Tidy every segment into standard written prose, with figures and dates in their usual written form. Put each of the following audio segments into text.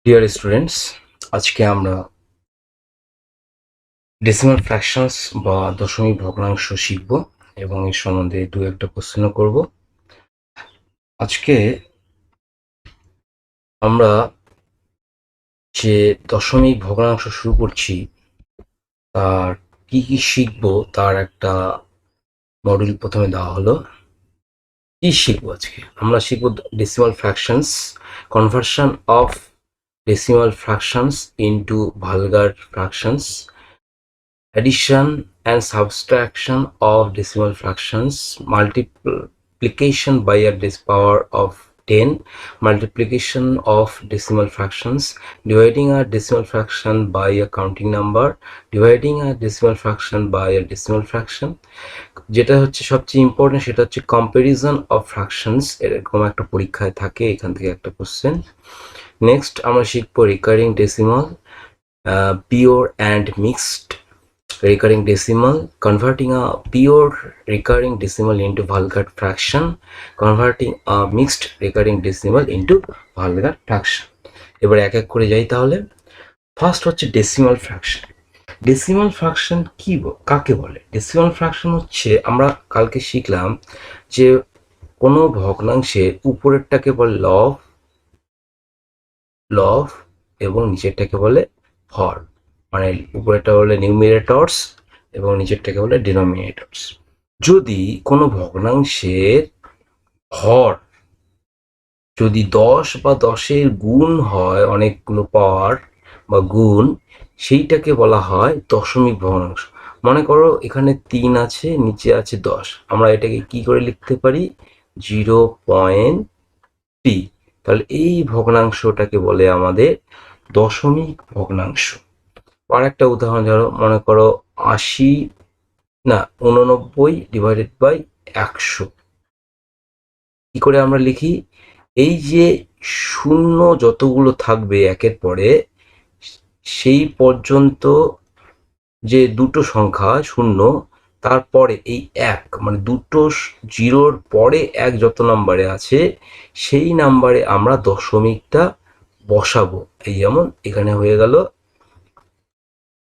Dear students, আজকে আমরা decimal fractions বা দশমিক ভগ্নাংশ শিখব এবং এর সম্বন্ধে দু একটা কোশ্চেনও করব। আজকে আমরা যে দশমিক ভগ্নাংশ শুরু করছি তার কি কি শিখব তার একটা মডিউল প্রথমে দেওয়া হলো। কি শিখবো আজকে? আমরা শিখব decimal fractions, conversion of decimal fractions into vulgar fractions, addition and subtraction of decimal fractions, multiplication by a power of 10, multiplication of decimal fractions, dividing a decimal fraction by a counting number, dividing a decimal fraction by a decimal fraction। যেটা হচ্ছে সবচেয়ে important সেটা হচ্ছে comparison of fractions. এরকম একটা পরীক্ষায় থাকে, এখান থেকে একটা কোশ্চেন। নেক্সট আমরা শিখবো recurring decimal, pure and mixed recurring decimal, converting a pure recurring decimal into vulgar fraction, converting a mixed recurring decimal into vulgar fraction। এবার এক এক করে যাই তাহলে। ফার্স্ট হচ্ছে ডেসিমাল ফ্র্যাকশন। ডেসিমাল ফ্র্যাকশন কি, কাকে বলে? ডেসিমাল ফ্র্যাকশন হচ্ছে, আমরা কালকে শিখলাম যে কোনো ভগ্নাংশের উপরেরটাকে বলে লব এবং নিচেরটাকে বলে হর, মানে উপরেরটা বলে নিউমিরেটরস এবং নিচেরটাকে বলে ডিনোমিনেটরস। যদি কোনো ভগ্নাংশের হর যদি 10 বা 10-এর গুণ হয়, অনেকগুলো পাওয়ার বা গুণ, সেইটাকে বলা হয় দশমিক ভগ্নাংশ। মনে করো এখানে 3 আছে, নিচে আছে 10, আমরা এটাকে কি করে লিখতে পারি? 0.3। তাহলে এই ভগ্নাংশটাকে বলে আমাদের দশমিক ভগ্নাংশ। আর একটা উদাহরণ, ধরো মনে করো 89 ডিভাইডেড বাই 100। কি করে আমরা লিখি? এই যে শূন্য যতগুলো থাকবে একের পরে, সেই পর্যন্ত যে দুটো সংখ্যা শূন্য, তারপরে এই এক, মানে দুটো জিরোর পরে এক যত নাম্বারে আছে সেই নাম্বারে আমরা দশমিকটা বসাবো। এই যেমন এখানে হয়ে গেল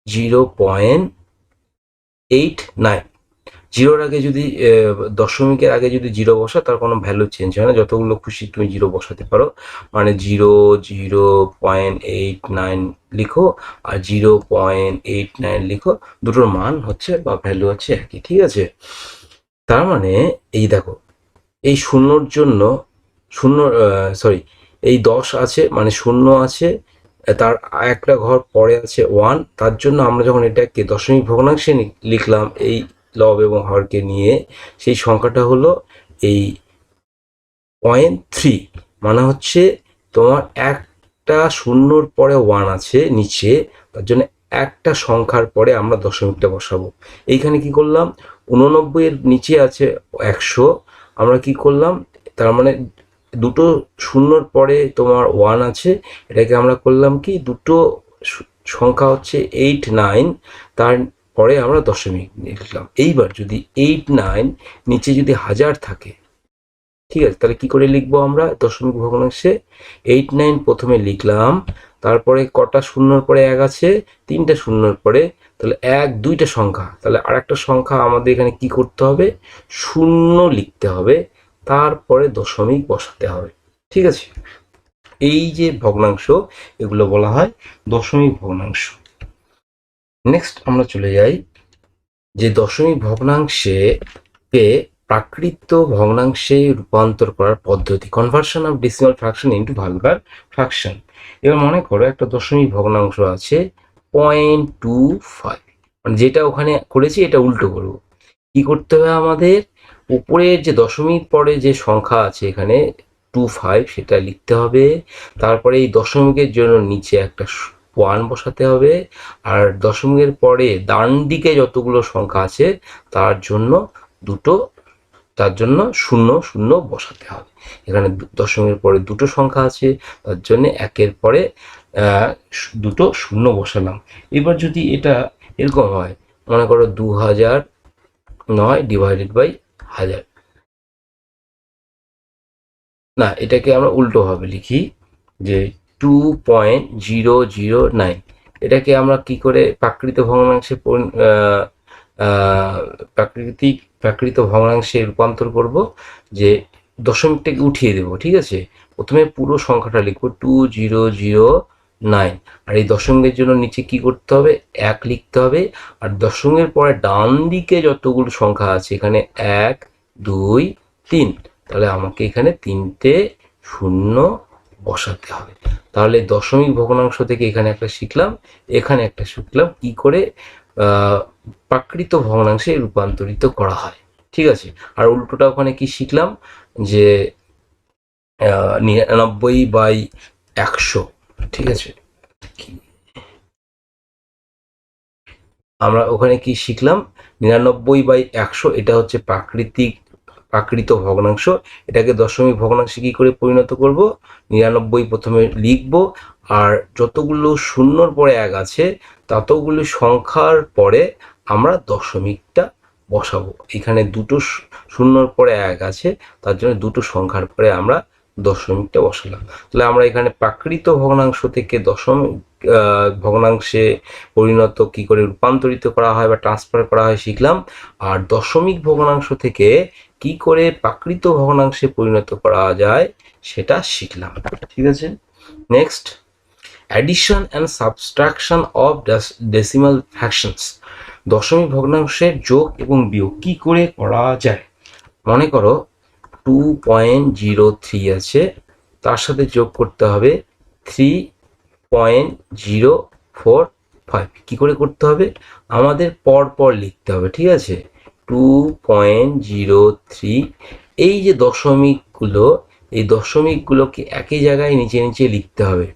0.89। জিরোর আগে যদি দশমিকের আগে যদি জিরো বসা, তার কোনো ভ্যালু চেঞ্জ হয় না, যতগুলো খুশি তুমি জিরো বসাতে পারো। মানে 0.89 লিখো আর 0.89 লিখো, দুটোর মান হচ্ছে বা ভ্যালু হচ্ছে একই, ঠিক আছে? তার মানে এই দেখো, এই শূন্যর জন্য শূন্য, সরি, এই 10 আছে মানে শূন্য আছে, তার একটা ঘর পরে আছে 1, তার জন্য আমরা যখন এটাকে দশমিক ভগ্নাংশে লিখলাম এই লব এবং হরকে নিয়ে, সেই সংখ্যাটা হলো এই 0.3। মানে হচ্ছে তোমার একটা শূন্যর পরে 1 আছে নিচে, তার জন্য একটা সংখ্যার পরে আমরা দশমিকটা বসাবো। এইখানে কি করলাম? 89 এর নিচে আছে 100, আমরা কি করলাম? তার মানে দুটো শূন্যর পরে তোমার 1 আছে, এটাকে আমরা করলাম কি, দুটো সংখ্যা হচ্ছে 89, তার পরে আমরা দশমিক লিখলাম। এইবার যদি 89 নিচে যদি 1000 থাকে, ঠিক আছে, তাহলে কি করে লিখবো আমরা দশমিক ভগ্নাংশে? 89 প্রথমে লিখলাম, তারপরে কটা শূন্যর পরে 1 আছে? 3টে শূন্যর পরে, তাহলে 1 2টা সংখ্যা, তাহলে আর একটা সংখ্যা আমাদের এখানে কি করতে হবে? শূন্য লিখতে হবে, তারপরে দশমিক বসাতে হবে, ঠিক আছে? এই যে ভগ্নাংশ, এগুলো বলা হয় দশমিক ভগ্নাংশ। নেক্সট আমরা চলে যাই যে দশমিক ভগ্নাংশে কে প্রাকৃত ভগ্নাংশে রূপান্তর করার পদ্ধতি, conversion of decimal fraction into vulgar fraction. এবার মনে করো একটা দশমিক ভগ্নাংশ আছে 0.25, মানে যেটা ওখানে করেছি এটা উল্টো করবো। কি করতে হবে আমাদের? উপরের যে দশমিক পরে যে সংখ্যা আছে এখানে 25, সেটা লিখতে হবে। তারপরে এই দশমিকের জন্য নিচে একটা 1 বসাতে হবে, আর দশমিকের পরে ডান দিকে যতগুলো সংখ্যা আছে তার জন্য শূন্য শূন্য বসাতে হবে। এখানে দশমিকের পরে দুটো সংখ্যা আছে, তার জন্য একের পরে দুটো শূন্য বসালাম। এবার যদি এটা এরকম হয়, মনে করো 2009 ডিভাইডেড বাই 1000, না এটাকে আমরা উল্টোভাবে লিখি যে 2.009। এটাকে আমরা কি করে প্রাকৃত ভগ্নাংশে প্রাকৃত ভগ্নাংশে রূপান্তর করব, যে দশমিকটাকে উঠিয়ে দেব। ঠিক আছে, প্রথমে পুরো সংখ্যাটা লিখবো 2009, আর এই দশমিকের জন্য নিচে কি করতে হবে, 1 লিখতে হবে। আর দশমিকের পরে ডান দিকে যতগুলো সংখ্যা আছে, এখানে 1 2 3, তাহলে আমাকে এখানে 3টে শূন্য বসাতে হবে। তাহলে দশমিক ভগ্নাংশ থেকে এখানে একটা শিখলাম, এখানে একটা শিখলাম কি করে প্রাকৃত ভগ্নাংশে রূপান্তরিত করা হয়। ঠিক আছে, আর উল্টোটা ওখানে কি শিখলাম, যে 99/100। ঠিক আছে, আমরা ওখানে কি শিখলাম, 99/100 এটা হচ্ছে প্রাকৃত ভগ্নাংশ। এটাকে দশমিক ভগ্নাংশে কি করে পরিণত করব, 99 প্রথমে লিখব, আর যতগুলো শূন্যর পরে 1 আছে ততগুলো সংখ্যার পরে আমরা দশমিকটা বসাবো। এখানে দুটো শূন্যর পরে 1 আছে, তার জন্য দুটো সংখ্যার পরে আমরা দশমিকটা বসালাম। তাহলে আমরা এখানে প্রাকৃত ভগ্নাংশ থেকে দশমিক ভগ্নাংশে পরিণত কি করে রূপান্তরিত করা হয় বা ট্রান্সফার করা হয় শিখলাম, আর দশমিক ভগ্নাংশ থেকে কি করে প্রাকৃত ভগ্নাংশে পরিণত করা যায় সেটা শিখলাম। ঠিক আছে, next, addition and subtraction of decimal fractions. দশমিক ভগ্নাংশের যোগ এবং বিয়োগ কি করে করা যায়। মনে করো 2.03 আছে, তার সাথে যোগ করতে হবে 3.045। কি করে করতে হবে, আমাদের পর লিখতে হবে। ঠিক আছে, 2.03, এই যে দশমিকগুলো, এই দশমিকগুলোকে একই জায়গায় নিচে লিখতে হবে,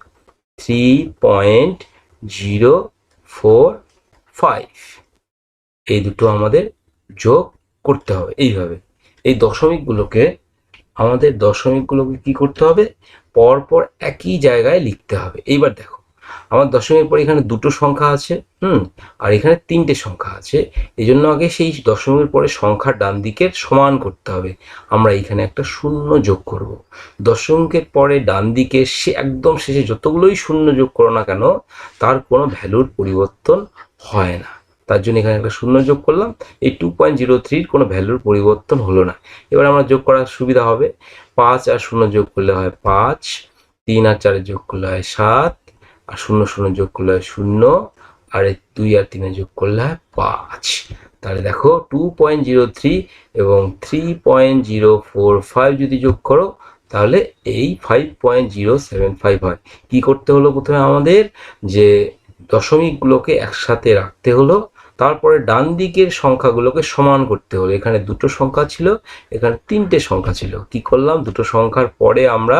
3.045। এই দুটো আমাদের যোগ করতে হবে। এইভাবে এই দশমিকগুলোকে কি করতে হবে, পরপর একই জায়গায় লিখতে হবে। এইবার দেখো, আমার দশমিকের পরে এখানে দুটো সংখ্যা আছে, আর এখানে 3টে সংখ্যা আছে। এই জন্য আগে সেই দশমিকের পরে সংখ্যার ডান দিকের সমান করতে হবে। আমরা এখানে একটা শূন্য যোগ করব। দশমিকের পরে ডান দিকে একদম শেষে যতগুলোই শূন্য যোগ করো না কেন, তার কোনো ভ্যালুর পরিবর্তন হয় না। তার জন্য এখানে একটা শূন্য যোগ করলাম। এই 2.03 কোনো ভ্যালুর পরিবর্তন হলো না। এবার আমরা যোগ করার সুবিধা হবে, 5 আর 0 যোগ করলে হয় 5, 3 আর 4 যোগ করলে হয় 7, আর 0 যোগ করলে হয় 0, আর 2 আর 3 যোগ করলে হয় 5। তাহলে দেখো 2.03 এবং 3.045 যদি যোগ করো, তাহলে এই 5.075 হয়। কি করতে হলো, প্রথমে আমাদের যে দশমিকগুলোকে একসাথে রাখতে হলো, তারপরে ডান দিকের সংখ্যাগুলোকে সমান করতে হলো। এখানে দুটো সংখ্যা ছিল, এখানে 3টে সংখ্যা ছিল। কি করলাম, দুটো সংখ্যার পরে আমরা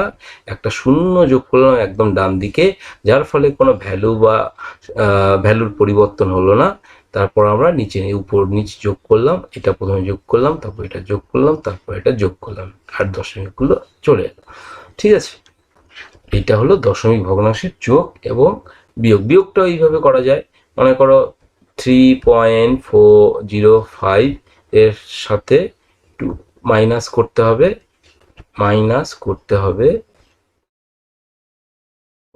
একটা শূন্য যোগ করলাম একদম ডান দিকে, যার ফলে কোনো ভ্যালুর পরিবর্তন হলো না। তারপর আমরা উপর নিচে যোগ করলাম, এটা প্রথমে যোগ করলাম, তারপর এটা যোগ করলাম, তারপর এটা যোগ করলাম, আর দশমিকগুলো চলে এলো। ঠিক আছে, এটা হলো দশমিক ভগ্নাংশের যোগ এবং বিয়োগটা এইভাবে করা যায়। মনে করো 3.405 এর সাথে মাইনাস করতে হবে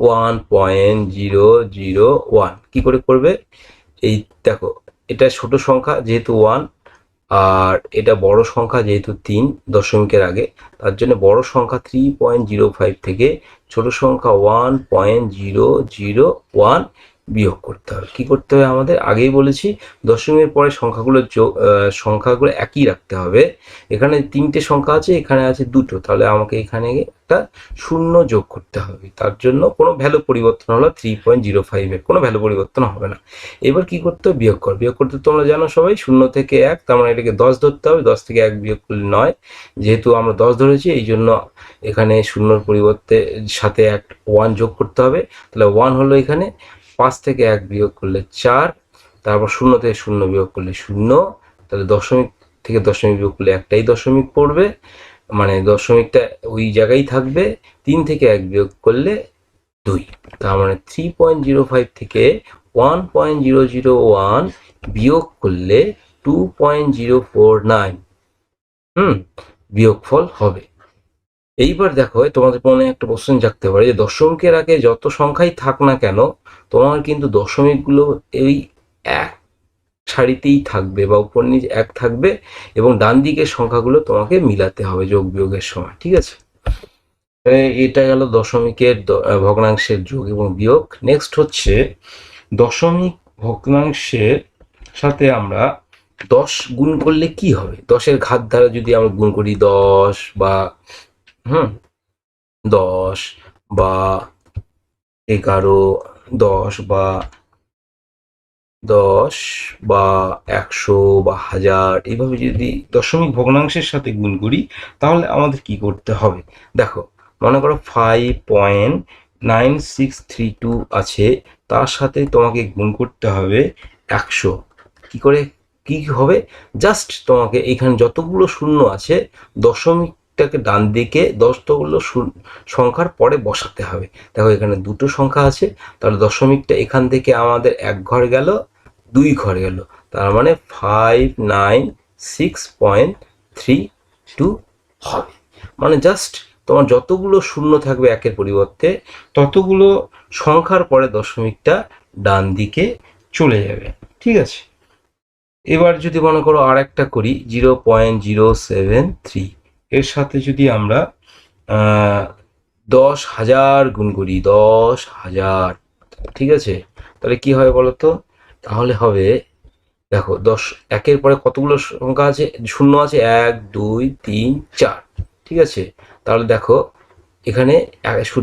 1.001। কি করে করবে, এই দেখো, এটা ছোট সংখ্যা যেহেতু 1, আর এটা বড় সংখ্যা যেহেতু 3 দশমিকের আগে, তার জন্য বড় সংখ্যা 3.05 থেকে ছোট সংখ্যা 1.001 বিয়োগ করতে হবে। কি করতে হবে, আমাদের আগেই বলেছি দশমিকের পরে সংখ্যাগুলো একই রাখতে হবে। এখানে 3টে সংখ্যা আছে, এখানে আছে 2টো, তাহলে আমাকে এখানে একটা শূন্য যোগ করতে হবে। তার জন্য কোনো ভ্যালু পরিবর্তন হলো 3.05 এর কোনো ভ্যালু পরিবর্তন হবে না। এবার কি করতে হবে, বিয়োগ করতে তোমরা জানো সবাই, 0 থেকে 1, তার মানে এটাকে 10 ধরতে হবে। 10 থেকে 1 বিয়োগ করলে 9, যেহেতু আমরা 10 ধরেছি এই জন্য এখানে শূন্যর পরিবর্তে সাথে 1 যোগ করতে হবে। তাহলে 1 হলো এখানে, 5 থেকে 1 বিয়োগ করলে 4, তারপর 0 থেকে 0 বিয়োগ করলে 0, তাহলে দশমিক থেকে দশমিক বিয়োগ করলে একটাই দশমিক পড়বে, মানে দশমিকটা ওই জায়গায় থাকবে। 3 থেকে 1 বিয়োগ করলে 2, তার মানে 3.05 থেকে 1.001 বিয়োগ করলে 2.049 বিয়োগফল হবে। এইবার দেখো তোমাদের মনে একটা প্রশ্ন জাগতে পারে যে দশমিকের আগে যত সংখ্যাই থাক না কেন তোমার কিন্তু দশমিকগুলো এই এক সারিতেই থাকবে বা উপর নিচ এক থাকবে, এবং ডান দিকের সংখ্যাগুলো তোমাকে মিলাতে হবে যোগ বিয়োগের সময়, ঠিক আছে। এটা গেল দশমিকের ভগ্নাংশের যোগ এবং বিয়োগ। নেক্সট হচ্ছে দশমিক ভগ্নাংশের সাথে আমরা 10 গুণ করলে কি হবে, 10-এর ঘাত দ্বারা যদি আমরা গুণ করি 10 বা 10 বা 11, 10 বা 10 বা 100 বা 1000, এইভাবে যদি দশমিক ভগ্নাংশের সাথে গুণ করি তাহলে আমাদের কি করতে হবে দেখো। মনে করো 5.9632 আছে, তার সাথে তোমাকে গুণ করতে হবে 100। কি করে কি হবে, জাস্ট তোমাকে এখানে যতগুলো শূন্য আছে দশমিকটাকে ডান দিকে 10টাগুলো সংখ্যার পরে বসাতে হবে। দেখো এখানে দুটো সংখ্যা আছে, তাহলে দশমিকটা এখান থেকে আমাদের এক ঘর গেল, 2 ঘর গেল, তার মানে 596.32 হবে। মানে জাস্ট তোমার যতগুলো শূন্য থাকবে একের পরিবর্তে ততগুলো সংখ্যার পরে দশমিকটা ডান দিকে চলে যাবে, ঠিক আছে। এবার যদি মনে করো আর একটা করি 0.073, এর সাথে যদি আমরা 10,000 গুণ করি, 10,000, ঠিক আছে, তাহলে কি হবে বলো তো, তাহলে হবে দেখো 10 একের পরে কতগুলো সংখ্যা আছে, শূন্য আছে 1 2 3 4, ঠিক আছে। তাহলে দেখো এখানে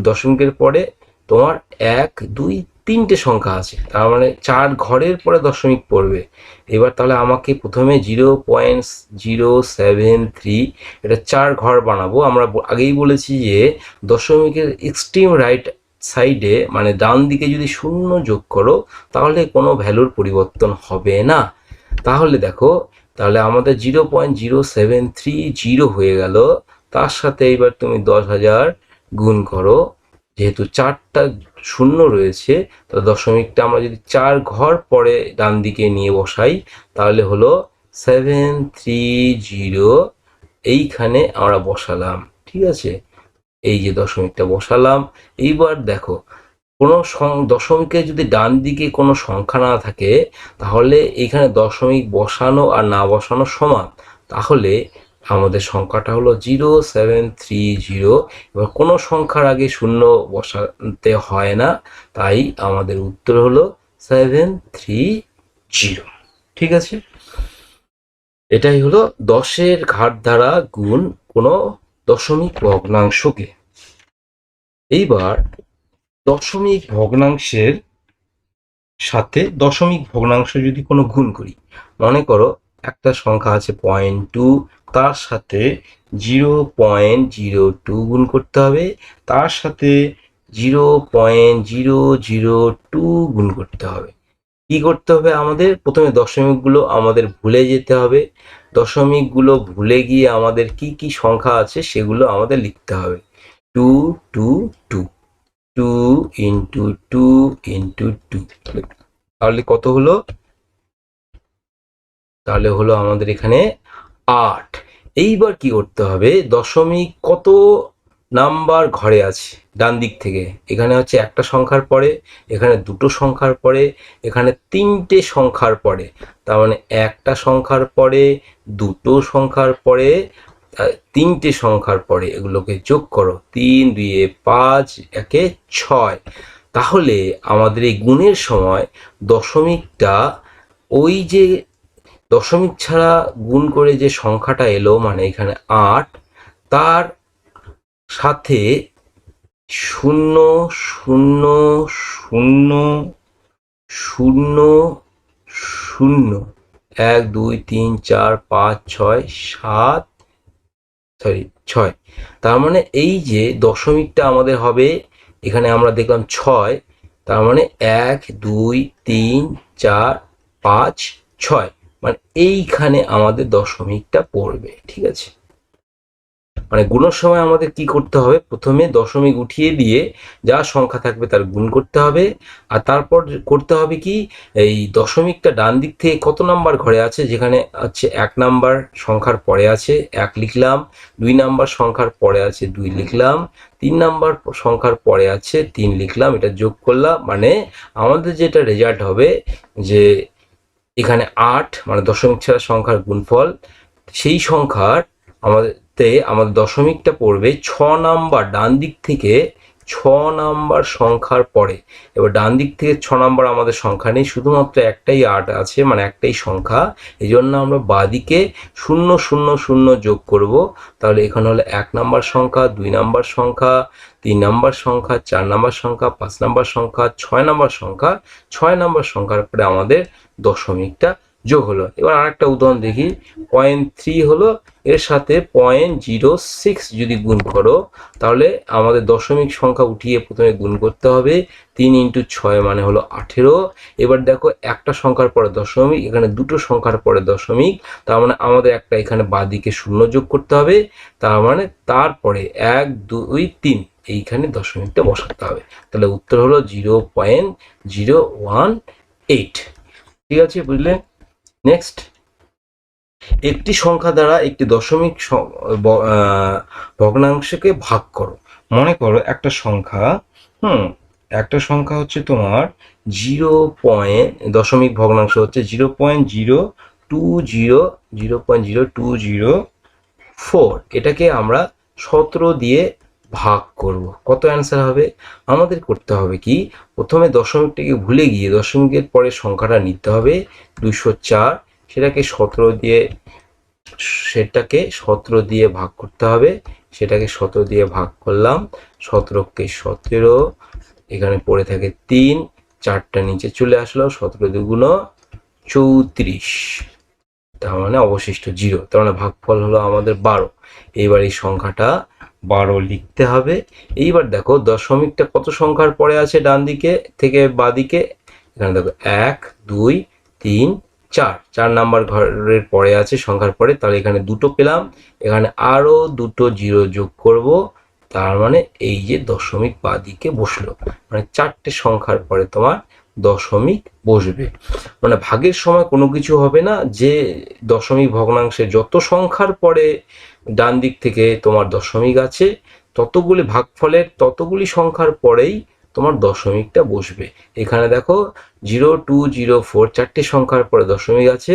দশমিকের পরে তোমার 1 2 3টে সংখ্যা আছে, তার মানে 4 ঘরের পরে দশমিক পড়বে। এবার তাহলে আমাকে প্রথমে 0.073 এটা 4 ঘর বানাবো। আমরা আগেই বলেছি যে দশমিকের এক্সট্রিম রাইট সাইডে মানে ডান দিকে যদি শূন্য যোগ করো তাহলে কোনো ভ্যালুর পরিবর্তন হবে না। তাহলে দেখো তাহলে আমাদের 0.0730 হয়ে গেল, তার সাথে এবার তুমি 10,000 গুণ করো, যেহেতু 4টা শূন্য রয়েছে তাহলে দশমিকটা আমরা যদি 4 ঘর পরে ডান দিকে নিয়ে বসাই তাহলে হলো 730, এইখানে আমরা বসালাম, ঠিক আছে। এই যে দশমিকটা বসালাম। এইবার দেখো কোনো দশমিকে যদি ডান দিকে কোনো সংখ্যা না থাকে তাহলে এখানে দশমিক বসানো আর না বসানো সমান, তাহলে আমাদের সংখ্যাটা হলো 0730। এবার কোনো সংখ্যার আগে শূন্য বসাতে হয় না, তাই আমাদের উত্তর হলো 730, ঠিক আছে। এটাই হলো 10-এর ঘাত দ্বারা গুণ কোনো দশমিক ভগ্নাংশকে। এইবার দশমিক ভগ্নাংশের সাথে দশমিক ভগ্নাংশ যদি কোনো গুণ করি, মনে করো একটা সংখ্যা আছে 0.2, তার সাথে 0.02 গুণ করতে হবে, তার সাথে 0.002 গুণ করতে হবে। কি করতে হবে, আমাদের প্রথমে দশমিকগুলো আমাদের ভুলে যেতে হবে, দশমিকগুলো ভুলে গিয়ে আমাদের কি কি সংখ্যা আছে সেগুলো আমাদের লিখতে হবে। 2 2 2 2 ইন্টু 2 ইন্টু 2, তাহলে কত হলো, তাহলে হলো আমাদের এখানে 8। এইবার কি করতে হবে, দশমিক কত নাম্বার ঘরে আছে ডান দিক থেকে, এখানে হচ্ছে একটা সংখ্যার পরে, এখানে দুটো সংখ্যার পরে, এখানে 3টে সংখ্যার পরে, তার মানে একটা সংখ্যার পরে, দুটো সংখ্যার পরে, 3টে সংখ্যার পরে, এগুলোকে যোগ করো, 3 2 5 1 6। তাহলে আমাদের এই গুণের সময় দশমিকটা ওই যে দশমিক ছাড়া গুণ করে যে সংখ্যাটা এলো মানে এখানে 8, তার সাথে 0 0 0 0 0 1 2 3 4 5 6 7 6, তার মানে এই যে দশমিকটা আমাদের হবে এখানে আমরা দেখলাম 6, তার মানে 1 2 3 4 5 6, মানে এইখানে আমাদের দশমিকটা পড়বে, ঠিক আছে। মানে গুণের সময় আমাদের কি করতে হবে, প্রথমে দশমিক উঠিয়ে দিয়ে যা সংখ্যা থাকবে তার গুণ করতে হবে, আর তারপর করতে হবে কি, এই দশমিকটা ডান দিক থেকে কত নাম্বার ঘরে আছে, যেখানে হচ্ছে 1 নাম্বার সংখ্যার পরে আছে 1 লিখলাম, 2 নাম্বার সংখ্যার পরে আছে 2 লিখলাম, 3 নাম্বার সংখ্যার পরে আছে 3 লিখলাম, এটা যোগ করলাম, মানে আমাদের যেটা রেজাল্ট হবে যে এখানে 8 মানে দশমিক ছাড়া সংখ্যার গুণফল, সেই সংখ্যার আমাদের দশমিকটা পড়বে 6 নাম্বার ডান দিক থেকে, 6 নাম্বার সংখ্যার পরে। এবার ডান দিক থেকে 6 নাম্বার আমাদের সংখ্যা নেই, শুধুমাত্র একটাই 8 আছে, মানে একটাই সংখ্যা, এই জন্য আমরা বাঁদিকে 0 0 0 যোগ করব। তাহলে এখানে হলো 1 নাম্বার সংখ্যা, 2 নাম্বার সংখ্যা, 3 নাম্বার সংখ্যা, 4 নাম্বার সংখ্যা, 5 নাম্বার সংখ্যা, 6 নাম্বার সংখ্যা, 6 নাম্বার সংখ্যার পরে আমাদের দশমিকটা যোগ হলো। এবার আরেকটা উদাহরণ দেখি, 0.3 হলো, এর সাথে 0.06 যদি গুণ করো, তাহলে আমাদের দশমিক সংখ্যা উঠিয়ে প্রথমে গুণ করতে হবে, 3 × 6 মানে হলো 18। এবার দেখো একটা সংখ্যার পরে দশমিক, এখানে দুটো সংখ্যার পরে দশমিক, তার মানে আমাদের একটা এখানে বাঁদিকে 0 যোগ করতে হবে, তার মানে তারপরে 1 2 3 এইখানে দশমিকটা বসাতে হবে। তাহলে উত্তর হলো 0.018। ঠিক আছে, বুঝলে? নেক্সট, একটি সংখ্যা দ্বারা একটি দশমিক ভগ্নাংশকে ভাগ করো। মনে করো একটা সংখ্যা, একটা সংখ্যা হচ্ছে তোমার দশমিক ভগ্নাংশ হচ্ছে 0.0204, এটাকে আমরা 17 দিয়ে ভাগ করব। কত অ্যান্সার হবে? আমাদের করতে হবে কি, প্রথমে দশমিকটাকে ভুলে গিয়ে দশমিকের পরে সংখ্যাটা নিতে হবে 204, সেটাকে 17 দিয়ে ভাগ করতে হবে, সেটাকে 17 দিয়ে ভাগ করলাম, 17কে 17, এখানে পড়ে থাকে 3, 4টা নিচে চলে আসলো, 17 দুগুণ 34, তার মানে অবশিষ্ট 0, তার মানে ভাগফল হলো আমাদের 12। এইবার এই সংখ্যাটা 12 লিখতে হবে। এইবার দেখো দশমিকটা কত সংখ্যার পরে আছে ডান দিকে থেকে বাঁদিকে, এখানে দেখো 1 2 3 4 নাম্বার ঘরের পরে আছে সংখ্যার পরে, তাহলে এখানে দুটো পেলাম, এখানে আরো দুটো 0 যোগ করব, তার মানে এই যে দশমিক বাঁদিকে বসলো, মানে 4টে সংখ্যার পরে তোমার দশমিক বসবে। মানে ভাগের সময় কোনো কিছু হবে না, যে দশমিক ভগ্নাংশে যত সংখ্যার পরে ডান দিক থেকে তোমার দশমিক আছে, ততগুলি ভাগফলের ততগুলি সংখ্যার পরেই তোমার দশমিকটা বসবে। এখানে দেখো 0204 4টে সংখ্যার পরে দশমিক আছে,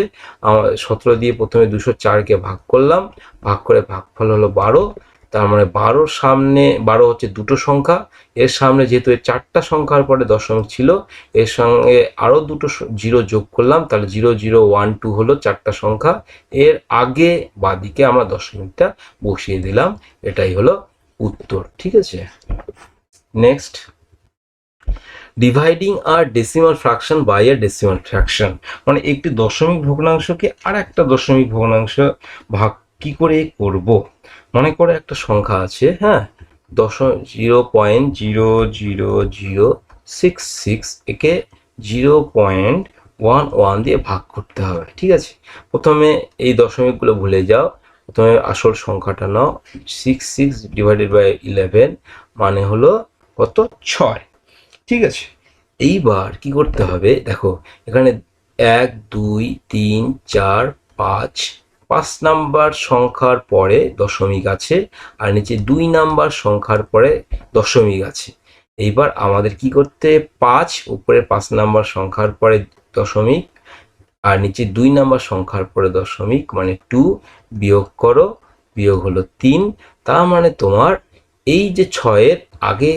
17 দিয়ে প্রথমে 204কে ভাগ করলাম, ভাগ করে ভাগফল হলো 12, তার মানে 12 সামনে 12 হচ্ছে দুটো সংখ্যা, এর সামনে যেহেতু 4টা সংখ্যার পরে দশমিক ছিল, এর সঙ্গে আরো দুটো 0 যোগ করলাম, তাহলে 0012 হলো 4টা সংখ্যা, এর আগে বাঁদিকে আমরা দশমিকটা বসিয়ে দিলাম, এটাই হলো উত্তর। ঠিক আছে, নেক্সট, ডিভাইডিং আর decimal fraction by a decimal fraction, মানে একটি দশমিক ভগ্নাংশকে আর একটা দশমিক ভগ্নাংশ ভাগ কি করে করব। মনে করে একটা সংখ্যা আছে, 0.00066, একে 0.11 দিয়ে ভাগ করতে হবে। ঠিক আছে, প্রথমে এই দশমিকগুলো ভুলে যাও, প্রথমে আসল সংখ্যাটা নাও, 66 ডিভাইডেড বাই 11 মানে হলো কত, 6। ঠিক আছে, এইবার কি করতে হবে, দেখো এখানে 1 2 3 4 5 নাম্বার সংখ্যার পরে দশমিক আছে, আর নিচে 2 নাম্বার সংখ্যার পরে দশমিক আছে। এইবার আমাদের কি করতে, 5 উপরে 5 নাম্বার সংখ্যার পরে দশমিক, আর নিচে 2 নাম্বার সংখ্যার পরে দশমিক, মানে 2, বিয়োগ করো, বিয়োগ হলো 3, তার মানে তোমার এই যে 6-এর আগে,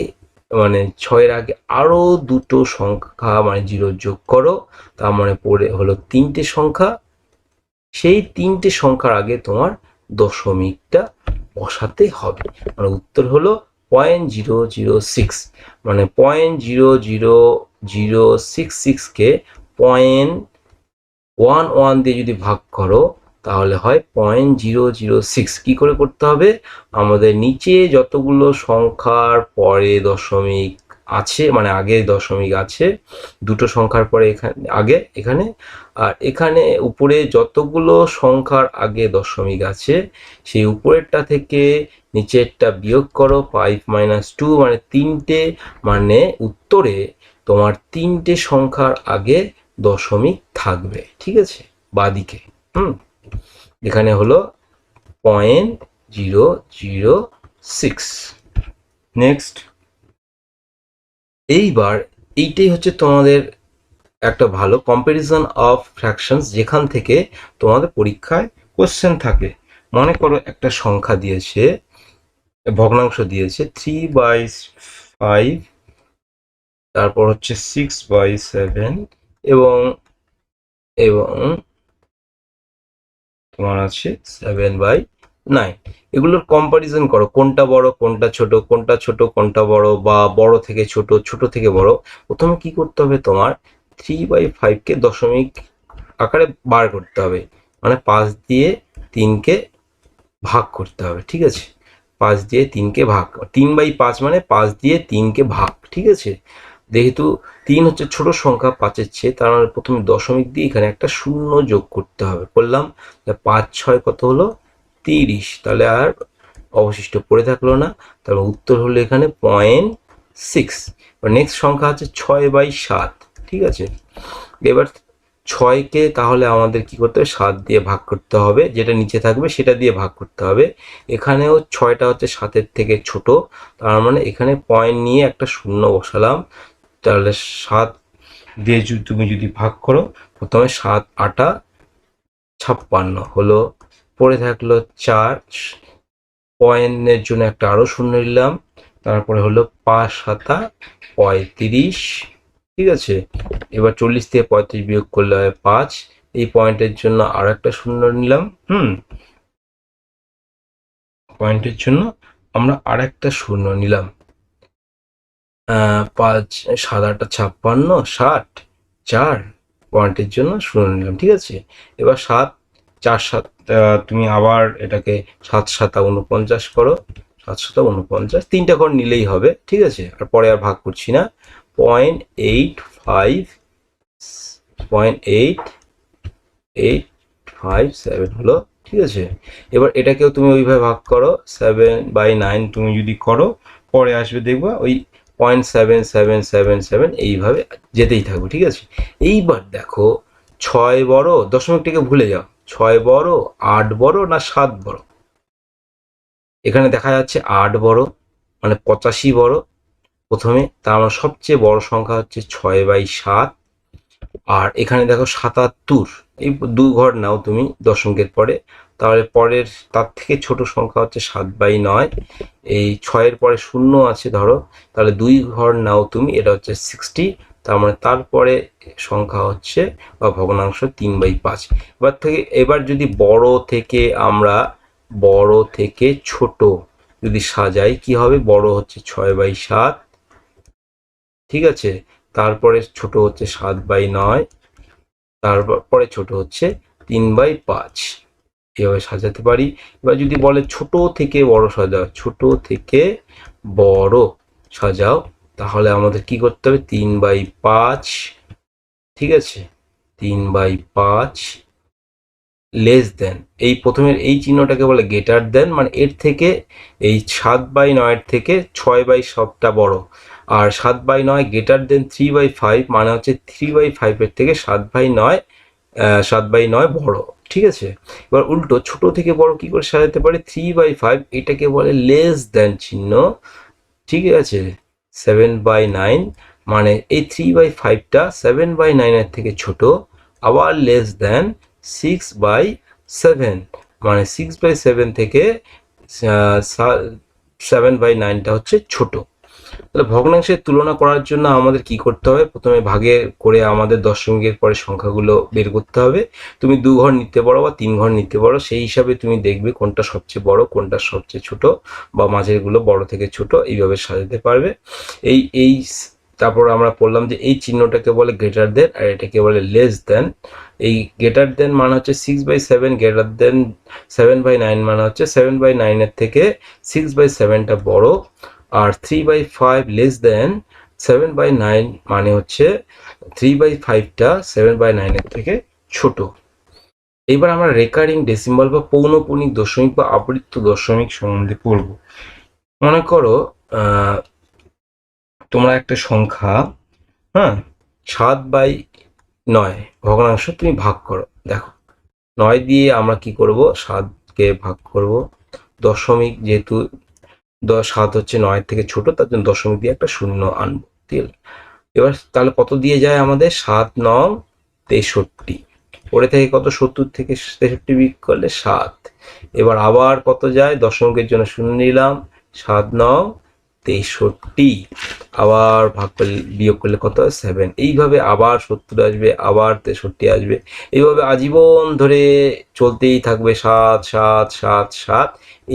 মানে 6-এর আগে আরো দুটো সংখ্যা মানে 0 যোগ করো, তার মানে পড়ে হলো 3টে সংখ্যা, সেই 3টে সংখ্যার আগে তোমার দশমিকটা বসাতে হবে। মানে উত্তর হলো 0.006, মানে 0.00066কে 0.11 দিয়ে যদি ভাগ করো তাহলে হয় 0.006। কি করে করতে হবে, আমাদের নিচে যতগুলো সংখ্যার পরে দশমিক আছে, মানে আগে দশমিক আছে, দুটো সংখ্যার পরে এখানে আর এখানে উপরে যতগুলো সংখ্যার আগে দশমিক আছে সেই উপরেরটা থেকে নিচেরটা বিয়োগ করো, 5 - 2 মানে 3টে, মানে উত্তরে তোমার 3টে সংখ্যার আগে দশমিক থাকবে, ঠিক আছে, বাদিকে। এখানে হলো 0.006। নেক্সট, এইবার এইটাই হচ্ছে তোমাদের একটা ভালো কম্প্যারিজন অফ ফ্র্যাকশনস, যেখান থেকে তোমাদের পরীক্ষায় কোশ্চেন থাকে। মনে করো একটা সংখ্যা দিয়েছে, ভগ্নাংশ দিয়েছে 3/5, তারপর হচ্ছে 6/7 এবং তোমার আছে 7/9। এগুলোর কম্পারিজন করো, কোনটা বড় কোনটা ছোট, কোনটা ছোট কোনটা বড়, বা বড় থেকে ছোট, ছোট থেকে বড়। প্রথমে কি করতে হবে, তোমার 3/5কে দশমিক আকারে বার করতে হবে, মানে 5 দিয়ে 3কে ভাগ করতে হবে, ঠিক আছে। 5 দিয়ে 3কে ভাগ, 3/5 মানে 5 দিয়ে 3কে ভাগ, ঠিক আছে। যেহেতু 3 হচ্ছে ছোট সংখ্যা 5-এর চেয়ে, তার মানে প্রথমে দশমিক দিয়ে এখানে একটা শূন্য যোগ করতে হবে। করলাম, 5 × 6 কত হলো 30, তাহলে আর অবশিষ্ট পড়ে থাকলো না, তাহলে উত্তর হলো এখানে 0.6। নেক্সট সংখ্যা আছে 6/7, ঠিক আছে। এবার 6কে তাহলে আমাদের কি করতে হবে, 7 দিয়ে ভাগ করতে হবে, যেটা নিচে থাকবে সেটা দিয়ে ভাগ করতে হবে। এখানেও 6টা হচ্ছে 7-এর থেকে ছোট, তার মানে এখানে পয়েন্ট নিয়ে একটা শূন্য বসালাম, তাহলে 7 দিয়ে তুমি যদি ভাগ করো, প্রথমে 7 × 8 = 56 হলো, পড়ে থাকলো 4, পয়েন্টের জন্য একটা আরো শূন্য নিলাম, তারপরে হলো 5 × 7 = 35, ঠিক আছে। এবার 40 থেকে 35 বিয়োগ করলে হয় 5, এই পয়েন্টের জন্য আরো একটা শূন্য নিলাম, পয়েন্টের জন্য আমরা আর একটা শূন্য নিলাম। 5 × 7 = 56, 60, 4 পয়েন্টের জন্য শূন্য নিলাম, ঠিক আছে। এবার 7 4 7 তুমি আবার এটাকে 7 × 7 = 49 করো, 7 × 7 = 49, 3টা ঘর নিলেই হবে, ঠিক আছে। আর পরে আর ভাগ করছি না। 0.857 হলো, ঠিক আছে। এবার এটাকেও তুমি ওইভাবে ভাগ করো, 7/9 তুমি যদি করো, পরে আসবে দেখবা ওই 0.7777 এইভাবে যেতেই থাকবে, ঠিক আছে। এইবার দেখো 6 বড়, দশমিকটাকে ভুলে যাও, 6 বড়, 8 বড় না 7 বড়। এখানে দেখা যাচ্ছে 8 বড়, মানে 85 বড় প্রথমে, তার মানে সবচেয়ে বড় সংখ্যা হচ্ছে 6/7। আর এখানে দেখো 77, এই 2 ঘর নাও তুমি দশমিকের পরে, তাহলে পরের তার থেকে ছোট সংখ্যা হচ্ছে 7/9। এই 6-এর পরে শূন্য আছে ধরো, তাহলে 2 ঘর নাও তুমি, এটা হচ্ছে 60, তার মানে তারপরে সংখ্যা হচ্ছে বা ভগ্নাংশ 3/5। এবার যদি আমরা বড় থেকে ছোট যদি সাজাই, কি হবে, বড় হচ্ছে 6/7, ঠিক আছে, তারপরে ছোট হচ্ছে 7/9, তারপরে ছোট হচ্ছে 3/5, এভাবে সাজাতে পারি। এবার যদি বলে ছোট থেকে বড় সাজাও, ছোট থেকে বড় সাজাও, তাহলে আমাদের কি করতে হবে, 3/5, ঠিক আছে, 3/5 লেস দেন, এই প্রথমের এই চিহ্নটাকে বলে গ্রেটার দেন, মানে এর থেকে এই 7/9 থেকে 6/7টা বড়, আর 7/9 গ্রেটার দেন 3/5, মানে হচ্ছে 3/5 এর থেকে 7/9 বড়, ঠিক আছে। এবার উল্টো ছোট থেকে বড় কি করে সাজাতে পারে, 3/5 এটাকে বলে লেস দেন চিহ্ন, ঠিক আছে, 7/9, মানে এই 3/5টা 7/9 এর থেকে ছোট, আবার লেস দেন 6/7, মানে 6/7 থেকে 7/9টা হচ্ছে ছোট। তাহলে ভগ্নাংশের তুলনা করার জন্য আমাদের কি করতে হবে, প্রথমে ভাগে করে আমাদের দশমিকের পরে সংখ্যাগুলো বের করতে হবে। তুমি 2 ঘর নিতে পারো বা 3 ঘর নিতে পারো, সেই হিসাবে তুমি দেখবে কোনটা সবচেয়ে বড় কোনটা সবচেয়ে ছোট, বা মাঝেরগুলো বড় থেকে ছোট, এইভাবে সাজাতে পারবে। এই তারপর আমরা বললাম যে এই চিহ্নটাকে বলে গ্রেটার দেন আর এটাকে বলে লেস দেন। এই গ্রেটার দেন মানে হচ্ছে 6/7, গ্রেটার দেন 7/9 মানে হচ্ছে 7/9 এর থেকে 6/7টা বড়, আর 3/5 লেস দেন 7/9 মানে হচ্ছে 3/5টা 7/9 থেকে ছোট। এবার আমরা রেকারিং ডেসিমাল বা পৌনঃপুনিক দশমিক বা আবৃত্ত দশমিক সম্বন্ধে পড়ব। মনে করো তোমরা একটা সংখ্যা, হ্যাঁ, 7/9 ভগ্নাংশ তুমি ভাগ করো। দেখো 9 দিয়ে আমরা কি করব, 7কে ভাগ করব। দশমিক যেহেতু 7 হচ্ছে 9 থেকে ছোট, তার জন্য দশমিক দিয়ে একটা শূন্য আনবো। ঠিক আছে, এবার তাহলে কত দিয়ে যায় আমাদের, 7×9 = 63। পরে থেকে কত, 70 থেকে 63 বিয়োগ করলে 7। এবার আবার কত যায়, দশমিকের জন্য শূন্য নিলাম, 7×9 = 63। আবার ভাগ করলে বিয়োগ করলে কত হয়, 7। এইভাবে আবার 70 আসবে, আবার 63 আসবে, এইভাবে আজীবন ধরে চলতেই থাকবে, 7 7 7 7।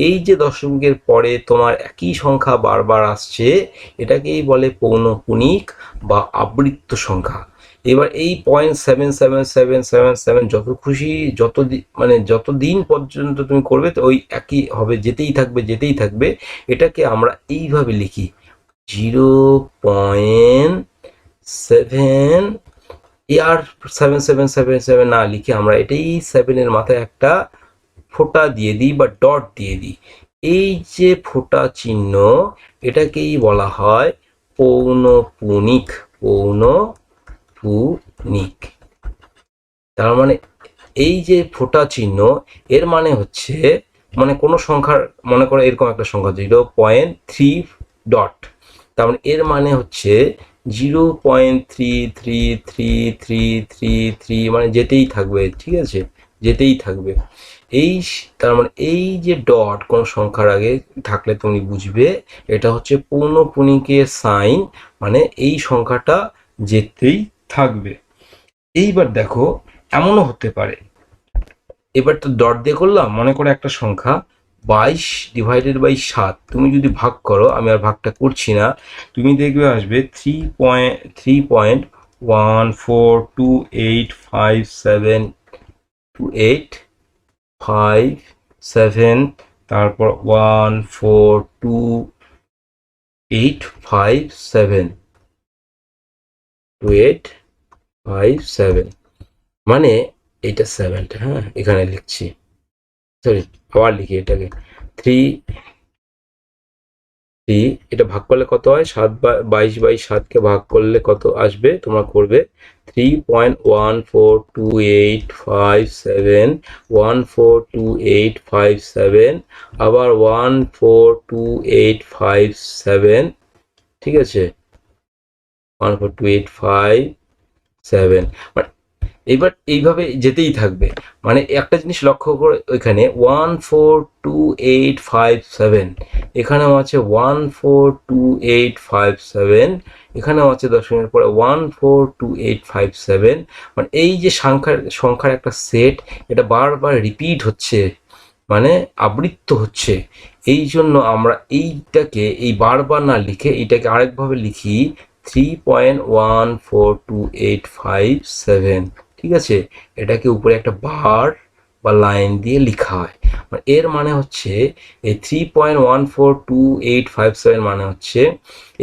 এই যে দশমিকের পরে তোমার একই সংখ্যা বারবার আসছে, এটাকেই বলে পৌনঃপুনিক বা আবৃত্ত সংখ্যা। এবার এই 0.77777 যত খুশি, যতদিন পর্যন্ত তুমি করবে তো ওই একই হবে, যেতেই থাকবে। এটাকে আমরা এইভাবে লিখি, 0.7, আর 7777 না লিখে আমরা এটাই 7-এর মাথায় একটা ফোঁটা দিয়ে দিই বা ডট দিয়ে দিই। এই যে ফোঁটা চিহ্ন, এটাকেই বলা হয় পৌনঃপুনিক। পৌনঃপুনিক তার মানে এই যে ফোঁটা চিহ্ন, এর মানে হচ্ছে, মানে কোনো সংখ্যার, মনে করো এরকম একটা সংখ্যা 0.3 ডট, তার মানে এর মানে হচ্ছে 0.33333, মানে যেতেই থাকবে। ঠিক আছে, যেতেই থাকবে। এই তার মানে এই যে ডট কোন সংখ্যার আগে থাকলে তুমি বুঝবে এটা হচ্ছে পৌনঃপুনিকের সাইন, মানে এই সংখ্যাটা যেতেই থাকবে। এইবার দেখো এমনও হতে পারে, এবার তো ডট দিয়ে করলাম, মনে করো একটা সংখ্যা 22/7, তুমি যদি ভাগ করো, আমি আর ভাগটা করছি না, তুমি দেখবে আসবে 3.14285728557, তারপর 14285728557, মানে এইটা 7টা, হ্যাঁ এখানে লিখছি, সরি আবার লিখি এটাকে, 3 এটা ভাগ করলে কত হয়, 22/7কে ভাগ করলে কত আসবে, তোমরা করবে 3.1428571428557, আবার 1428557। ঠিক আছে, 1428557, মানে এইবার এইভাবে যেতেই থাকবে। মানে একটা জিনিস লক্ষ্য করে, ওইখানে 1428557, এখানেও আছে 1428557, এখানেও আছে দশমিকের পরে 1428557, মানে এই যে সংখ্যার একটা সেট, এটা বারবার রিপিট হচ্ছে, মানে আবৃত্ত হচ্ছে। এই জন্য আমরা এই বারবার না লিখে এইটাকে আরেকভাবে লিখি, 3.1428557। ঠিক আছে, এটাকে উপরে একটা বার বা লাইন দিয়ে লেখা হয়। এর মানে হচ্ছে এই 3.1428557 মানে হচ্ছে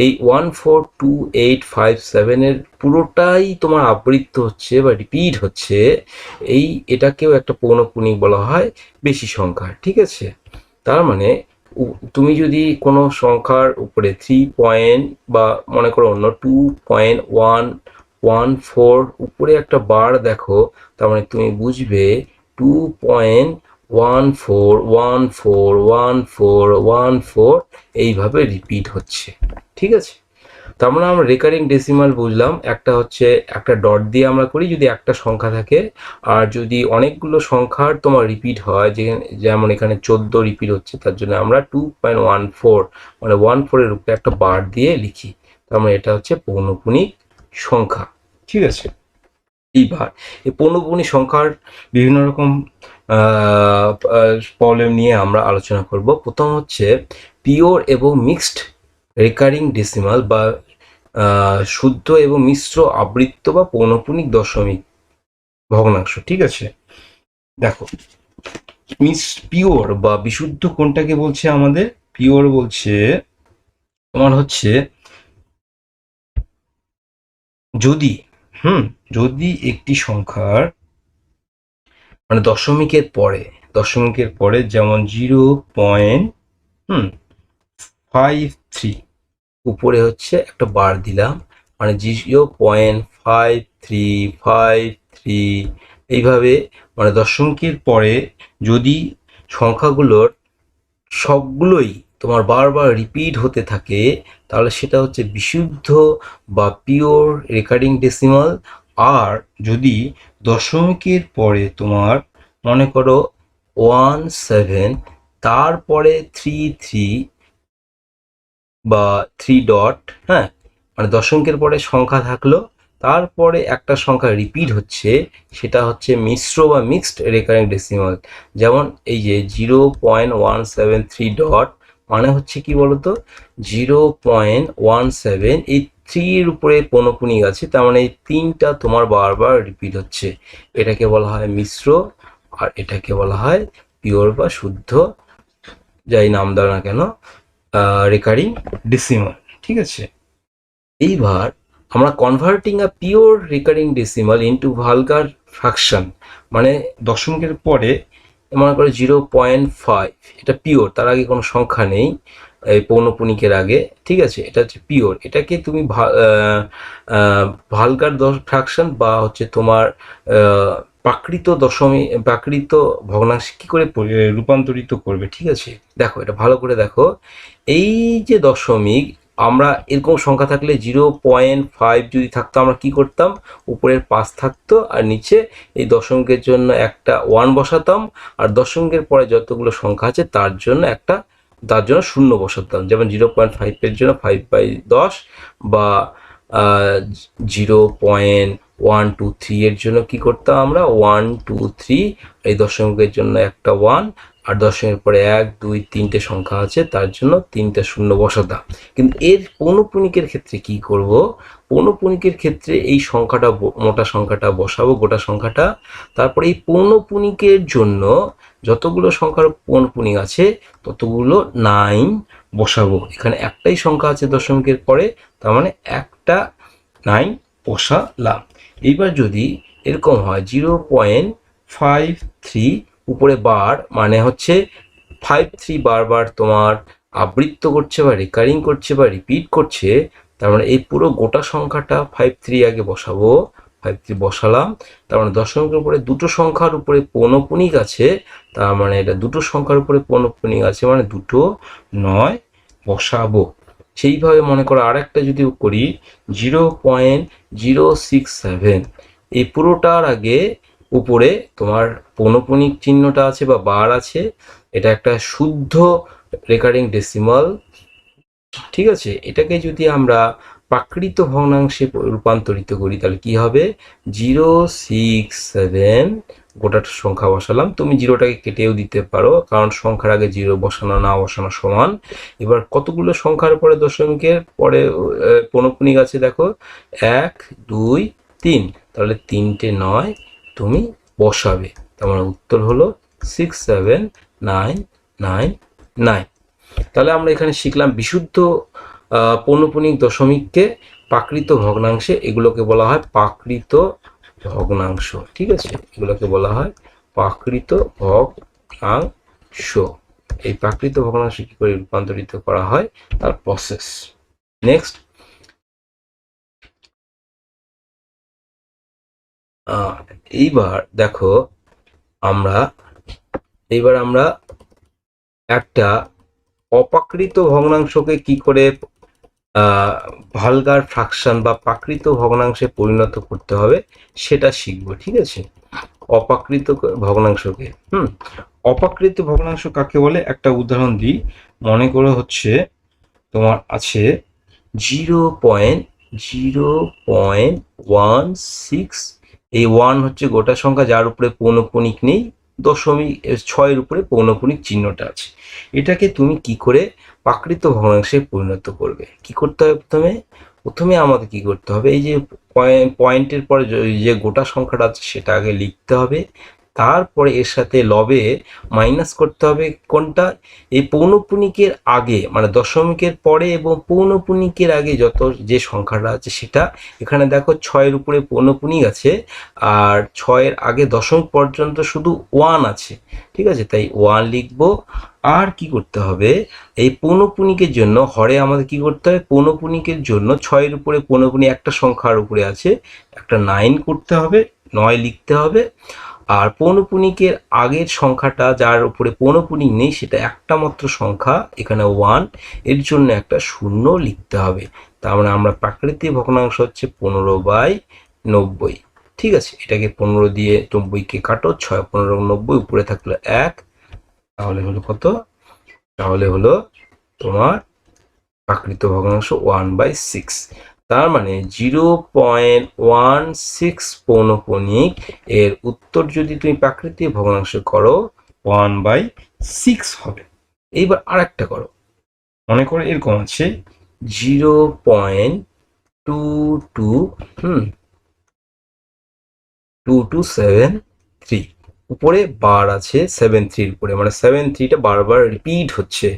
এই 1428557-এর পুরোটাই তোমার আবৃত্ত হচ্ছে বা রিপিট হচ্ছে। এটাকেও একটা পৌনঃপুনিক বলা হয় বেশি সংখ্যা। ঠিক আছে, তার মানে তুমি যদি কোনো সংখ্যার উপরে 3 পয়েন্ট বা মনে করো অন্য 2.114 উপরে একটা বার দেখো, তার মানে তুমি বুঝবে 2.14141414 এইভাবে রিপিট হচ্ছে। ঠিক আছে, তার মানে আমরা রেকারিং ডেসিমাল বুঝলাম, একটা হচ্ছে একটা ডট দিয়ে আমরা করি যদি একটা সংখ্যা থাকে, আর যদি অনেকগুলো সংখ্যার তোমার রিপিট হয়, যেমন এখানে 14 রিপিট হচ্ছে, তার জন্য আমরা 2.14 মানে 14-এর উপরে একটা বার দিয়ে লিখি, তার মানে এটা হচ্ছে পৌনঃপুনিক সংখ্যা। ঠিক আছে, এইবার এই পৌনঃপুনিক সংখ্যার বিভিন্ন রকম প্রবলেম নিয়ে আমরা আলোচনা করব। প্রথম হচ্ছে পিওর এবং মিক্সড রেকারিং ডেসিমাল বা শুদ্ধ এবং মিশ্র আবৃত্ত বা পৌনঃপুনিক দশমিক ভগ্নাংশ। ঠিক আছে, দেখো পিওর বা বিশুদ্ধ কোনটাকে বলছে, আমাদের পিওর বলছে তোমার হচ্ছে যদি যদি একটি সংখ্যার মানে দশমিকের পরে যেমন 0.53 উপরে হচ্ছে একটা বার দিলাম, মানে 0.5353 এইভাবে, মানে দশমিকের পরে যদি সংখ্যাগুলোর সবগুলোই তোমার বারবার রিপিট হতে থাকে, তাহলে সেটা হচ্ছে বিশুদ্ধ বা পিওর রেকারিং ডেসিমাল। আর যদি দশমিকের পরে তোমার মনে করো 17 তারপরে 33 বা 3 ডট, হ্যাঁ, মানে দশমিকের পরে সংখ্যা থাকলো, তারপরে একটা সংখ্যা রিপিট হচ্ছে, সেটা হচ্ছে মিশ্র বা মিক্সড রেকারিং ডেসিমাল। যেমন এই যে 0.173 ডট, মানে হচ্ছে কি বলতো, 0.17, এই 3-এর উপরে পৌনঃপুনিক আছে, তার মানে এই 3টা তোমার বারবার রিপিট হচ্ছে, এটাকে বলা হয় মিশ্র, আর এটাকে বলা হয় পিওর বা শুদ্ধ, যাই নাম দাও না কেন, রেকারিং ডেসিমাল। ঠিক আছে, এইবার আমরা converting a pure recurring decimal into vulgar fraction, মানে দশমিকের পরে মনে করে 0.5, এটা পিওর, তার আগে কোনো সংখ্যা নেই এই পৌনঃপুনিকের আগে, ঠিক আছে, এটা হচ্ছে পিওর। এটাকে তুমি ভালগার ফ্র্যাকশন বা হচ্ছে তোমার প্রাকৃত ভগ্নাংশে কি করে রূপান্তরিত করবে। ঠিক আছে, দেখো এটা ভালো করে দেখো, এই যে দশমিক, আমরা এরকম সংখ্যা থাকলে 0.5 যদি থাকতো, আমরা কি করতাম, উপরের 5 থাকতো আর নিচে এই দশমিকের জন্য একটা 1 বসাতাম, আর দশমিকের পরে যতগুলো সংখ্যা আছে তার জন্য শূন্য বসাতাম। যেমন 0.5 জন্য 5/10, বা 0.123 এর জন্য কি করতাম আমরা, 123, এই দশমিকের জন্য একটা 1, আর দশমিকের পরে 1 2 3টে সংখ্যা আছে তার জন্য 3টা শূন্য বসাতাম। কিন্তু এর পৌনঃপুনিকের ক্ষেত্রে কি করব, পৌনঃপুনিকের ক্ষেত্রে এই সংখ্যাটা, মোটা সংখ্যাটা বসাবো, গোটা সংখ্যাটা, তারপরে এই পৌনঃপুনিকের জন্য যতগুলো সংখ্যার পৌনঃপুনিক আছে ততগুলো 9 বসাবো। এখানে একটাই সংখ্যা আছে দশমিকের পরে, তার মানে একটা 9 বসালাম। এইবার যদি এরকম হয় 0.53 উপরে বার, মানে হচ্ছে 53 বারবার তোমার আবৃত্ত করছে বা রেকারিং করছে বা রিপিট করছে, তার মানে এই পুরো গোটা সংখ্যাটা 53 আগে বসাবো, 53 বসালাম, তার মানে দশমিকের উপরে দুটো সংখ্যার উপরে পৌনঃপুনিক আছে, তার মানে এটা দুটো সংখ্যার উপরে পৌনঃপুনিক আছে, মানে দুটো 9 বসাবো। সেইভাবে মনে করো আর একটা যদি করি 0.067, এই পুরোটার আগে উপরে তোমার পৌনঃপুনিক চিহ্নটা আছে বা বার আছে, এটা একটা শুদ্ধ রেকারিং ডেসিমাল। ঠিক আছে, এটাকে যদি আমরা প্রাকৃত ভগ্নাংশে রূপান্তরিত করি তাহলে কি হবে, 067, গোটাটা সংখ্যা বসালাম, তুমি জিরোটাকে কেটেও দিতে পারো, কারণ সংখ্যার আগে জিরো বসানো না বসানো সমান। এবার কতগুলো সংখ্যার পরে দশমিকের পরে পৌনঃপুনিক আছে দেখো, 1 2 3, তাহলে 3টে 9 তুমি বসাবে, তার মানে উত্তর হলো 67999। তাহলে আমরা এখানে শিখলাম বিশুদ্ধ পৌনঃপুনিক দশমিককে প্রাকৃত ভগ্নাংশে, এগুলোকে বলা হয় প্রাকৃত ভগ্নাংশ। ঠিক আছে, এগুলোকে বলা হয় প্রাকৃত ভগ্নাংশ। এই প্রাকৃত ভগ্নাংশ কি করে রূপান্তরিত করা হয় তার প্রসেস। নেক্সট, এইবার দেখো আমরা একটা অপ্রাকৃত ভগ্নাংশকে কি করে ভালগার ফ্র্যাকশন বা প্রাকৃত ভগ্নাংশে পরিণত করতে হবে সেটা শিখবো। ঠিক আছে, অপ্রাকৃত ভগ্নাংশকে, অপ্রাকৃত ভগ্নাংশ কাকে বলে, একটা উদাহরণ দিই। মনে করো হচ্ছে তোমার আছে 0.0.16, এই 1 হচ্ছে গোটা সংখ্যা যার উপরে পৌনঃপুনিক নেই, দশমিক 6-এর উপরে পৌনঃপুনিক চিহ্নটা আছে। এটাকে তুমি কি করে প্রাকৃত ভগ্নাংশে পরিণত করবে, কি করতে হবে, প্রথমে আমাদের কি করতে হবে, এই যে পয়েন্টের পরে যে গোটা সংখ্যাটা আছে সেটা আগে লিখতে হবে, তারপরে এর সাথে লবে মাইনাস করতে হবে কোনটা, এই পৌনঃপুনিকের আগে মানে দশমিকের পরে এবং পৌনঃপুনিকের আগে যত যে সংখ্যাটা আছে সেটা। এখানে দেখো 6-এর উপরে পৌনঃপুনিক আছে আর 6-এর আগে দশমিক পর্যন্ত শুধু 1 আছে, ঠিক আছে, তাই 1 লিখবো। আর কি করতে হবে, এই পৌনঃপুনিকের জন্য হরে আমাদের কি করতে হবে, পৌনঃপুনিকের জন্য 6-এর উপরে পৌনঃপুনিক একটা সংখ্যার উপরে আছে, একটা 9 করতে হবে, 9 লিখতে হবে। আর পৌনঃপুনিকের আগের সংখ্যাটা যার উপরে পৌনঃপুনিক নেই সেটা একটা মাত্র সংখ্যা, এখানে 1, এর জন্য একটা 0 লিখতে হবে। তার মানে আমরা প্রাকৃতিক ভগ্নাংশ হচ্ছে 15/90। ঠিক আছে, এটাকে 15 দিয়ে 90কে কাটো, 6 15 90, উপরে থাকলো 1, তাহলে হলো কত, তাহলে হলো তোমার প্রাকৃতিক ভগ্নাংশ 1/6। তার মানে 0.16 পৌনঃপুনিক এর উত্তর যদি তুমি প্রাকৃতিক ভগ্নাংশ করো 1/6 হবে। এইবার আরেকটা করো, মনে করো এরকম আছে 0.2273, উপরে বার আছে 73 উপরে, মানে 73টা বারবার রিপিট হচ্ছে।